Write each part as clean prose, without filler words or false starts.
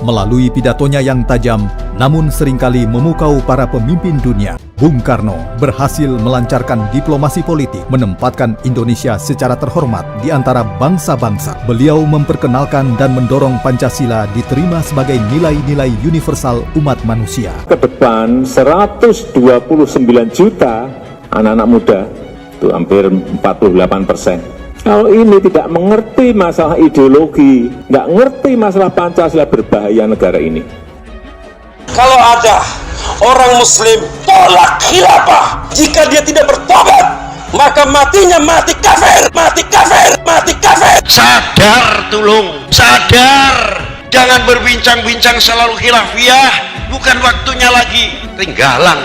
Melalui pidatonya yang tajam, namun seringkali memukau para pemimpin dunia, Bung Karno berhasil melancarkan diplomasi politik, menempatkan Indonesia secara terhormat di antara bangsa-bangsa. Beliau memperkenalkan dan mendorong Pancasila diterima sebagai nilai-nilai universal umat manusia. Ke depan 129 juta anak-anak muda, itu hampir 48%. Kalau ini tidak mengerti masalah ideologi, nggak ngerti masalah Pancasila, berbahaya negara ini. Kalau ada orang Muslim tolak khilafah, jika dia tidak bertobat, maka matinya mati kafir, mati kafir, mati kafir. Sadar, tolong, sadar. Jangan berbincang-bincang selalu khilafiyah, bukan waktunya lagi. Tinggalan,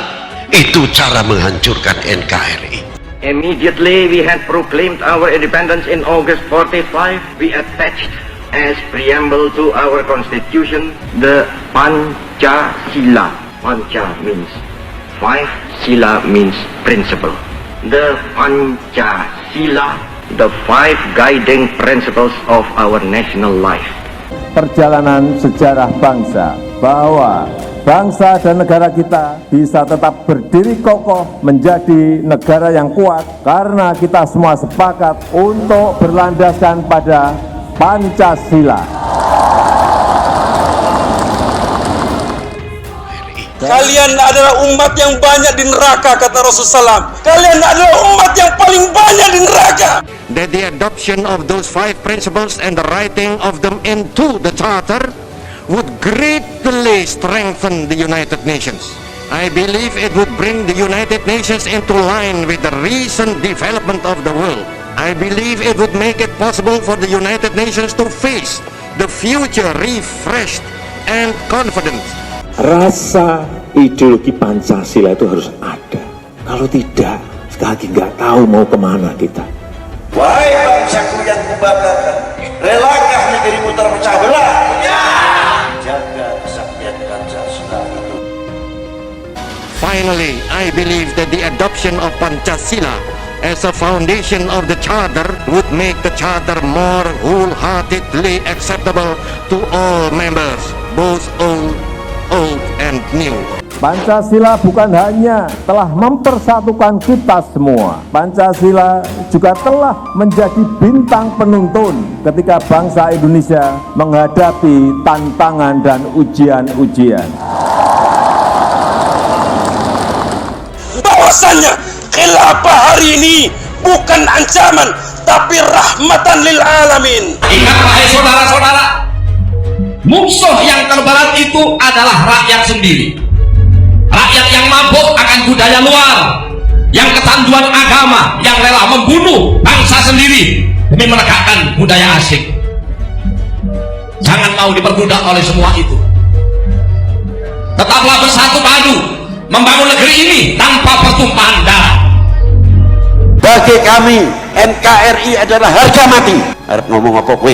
itu cara menghancurkan NKRI. Immediately we had proclaimed our independence in August 45. We attached as preamble to our constitution the Pancasila. Panca means five, Sila means principle. The Pancasila, the five guiding principles of our national life. Perjalanan sejarah bangsa bahwa bangsa dan negara kita bisa tetap berdiri kokoh menjadi negara yang kuat karena kita semua sepakat untuk berlandaskan pada Pancasila. Kalian adalah umat yang banyak di neraka, kata Rasulullah SAW. Kalian adalah umat yang paling banyak di neraka. That the adoption of those five principles and the writing of them into the charter would greatly strengthen the United Nations. I believe it would bring the United Nations into line with the recent development of the world. I believe it would make it possible for the United Nations to face the future refreshed and confident. Rasa ideologi Pancasila itu harus ada. Kalau tidak, sekali lagi nggak tahu mau kemana kita. Wahai bangsaku yang kubanggakan, relakah negerimu terpecah belah? Jaga kesaktian Pancasila itu. Finally, I believe that the adoption of Pancasila as a foundation of the Charter would make the Charter more wholeheartedly acceptable to all members, both old and new. Pancasila bukan hanya telah mempersatukan kita semua, Pancasila juga telah menjadi bintang penuntun ketika bangsa Indonesia menghadapi tantangan dan ujian-ujian. Bahwasannya khilafah hari ini bukan ancaman, tapi rahmatan lil alamin. Ingat wahai saudara-saudara, musuh yang terberat itu adalah rakyat sendiri. Rakyat yang mabuk akan budaya luar, yang kecanduan agama, yang rela membunuh bangsa sendiri demi menegakkan budaya asing. Jangan mau diperbudak oleh semua itu. Tetaplah bersatu padu membangun negeri ini tanpa pertumpahan darah. Bagi kami, NKRI adalah harga mati. Harap ngomong apa kowe?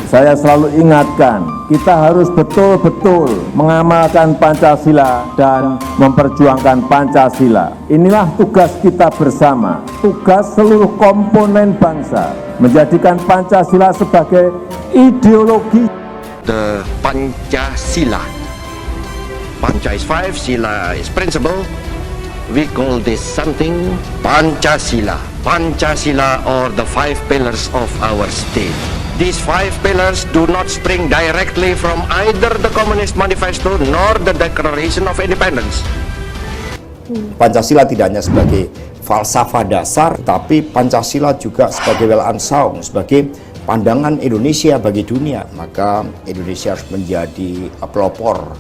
Saya selalu ingatkan, kita harus betul-betul mengamalkan Pancasila dan memperjuangkan Pancasila. Inilah tugas kita bersama, tugas seluruh komponen bangsa, menjadikan Pancasila sebagai ideologi. The Pancasila. Panca is five, Sila is principle. We call this something Pancasila. Pancasila or the five pillars of our state. These five pillars do not spring directly from either the Communist Manifesto nor the Declaration of Independence. Pancasila tidak hanya sebagai falsafah dasar, tapi Pancasila juga sebagai Weltanschauung, sebagai pandangan Indonesia bagi dunia. Maka Indonesia harus menjadi pelopor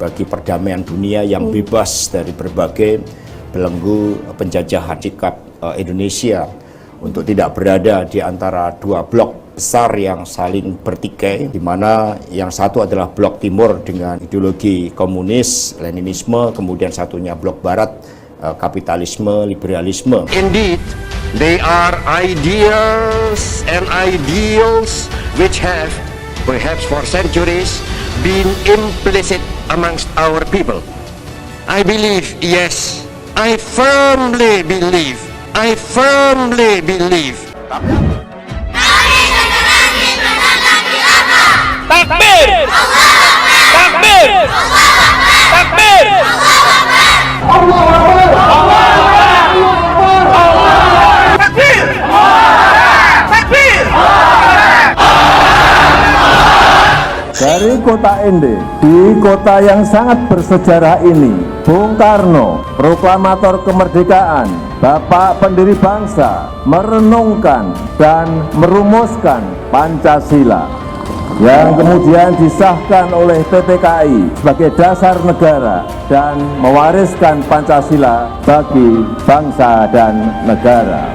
bagi perdamaian dunia yang bebas dari berbagai belenggu penjajahan. Sikap Indonesia untuk tidak berada di antara dua blok besar yang saling bertikai, di mana yang satu adalah blok timur dengan ideologi komunis, Leninisme, kemudian satunya blok barat, kapitalisme, liberalisme. Indeed, they are ideas and ideals which have, perhaps for centuries, been implicit amongst our people. I believe, yes, I firmly believe. Kami generasi penantang khilafah. Takbir! Takbir! Takbir! Dari kota Ende, di kota yang sangat bersejarah ini, Bung Karno, proklamator kemerdekaan, Bapak pendiri bangsa, merenungkan dan merumuskan Pancasila yang kemudian disahkan oleh PPKI sebagai dasar negara dan mewariskan Pancasila bagi bangsa dan negara.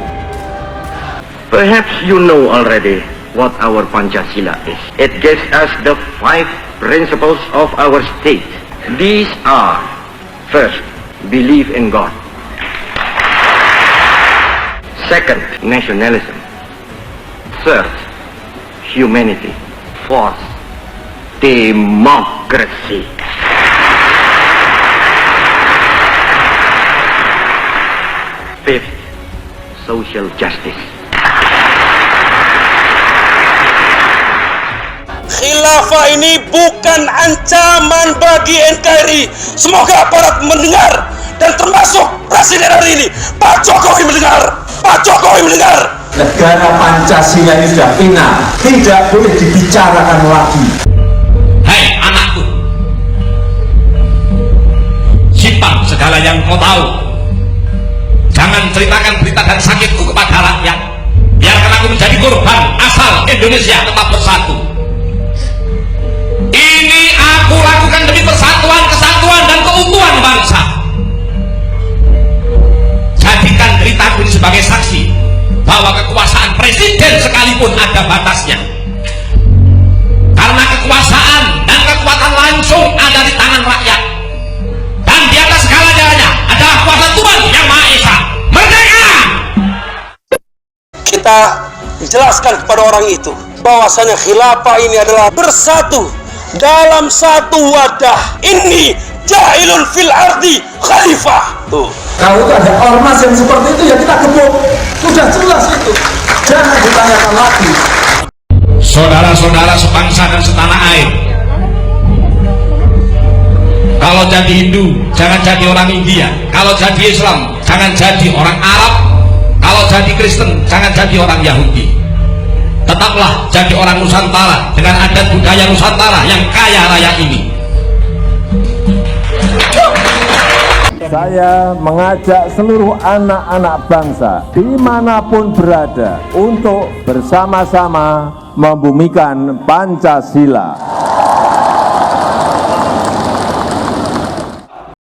Perhaps you know already what our Pancasila is. It gives us the 5 principles of our state. These are, first, belief in God. Second, nationalism. Third, humanity. Fourth, democracy. Fifth, social justice. Khilafah ini bukan ancaman bagi NKRI. Semoga aparat mendengar dan termasuk Presiden hari ini, Pak Jokowi mendengar. Pak Jokowi mendengar. Negara Pancasila ini sudah final, tidak boleh dibicarakan lagi. Hai anakku, simpan segala yang kau tahu. Jangan ceritakan berita dan sakitku kepada rakyat. Biarkan aku menjadi korban asal Indonesia tetap bersatu. Ini aku lakukan demi persatuan, kesatuan, dan keutuhan bangsa. Jadikan ceritaku ini sebagai saksi bahwa kekuasaan presiden sekalipun ada batasnya. Karena kekuasaan dan kekuatan langsung ada di tangan rakyat. Dan di atas segala-galanya adalah kuasa Tuhan yang Maha Esa. Merdeka! Kita jelaskan kepada orang itu bahwasanya khilafah ini adalah bersatu dalam satu wadah. Ini jahilun fil ardi khalifah. Tuh. Kalau itu ada ormas yang seperti itu ya kita gebuk. Sudah jelas itu. Jangan ditanyakan lagi. Saudara-saudara sebangsa dan setanah air, kalau jadi Hindu jangan jadi orang India, kalau jadi Islam jangan jadi orang Arab, kalau jadi Kristen jangan jadi orang Yahudi. Tetaplah jadi orang Nusantara dengan adat budaya Nusantara yang kaya raya ini. Saya mengajak seluruh anak-anak bangsa dimanapun berada untuk bersama-sama membumikan Pancasila.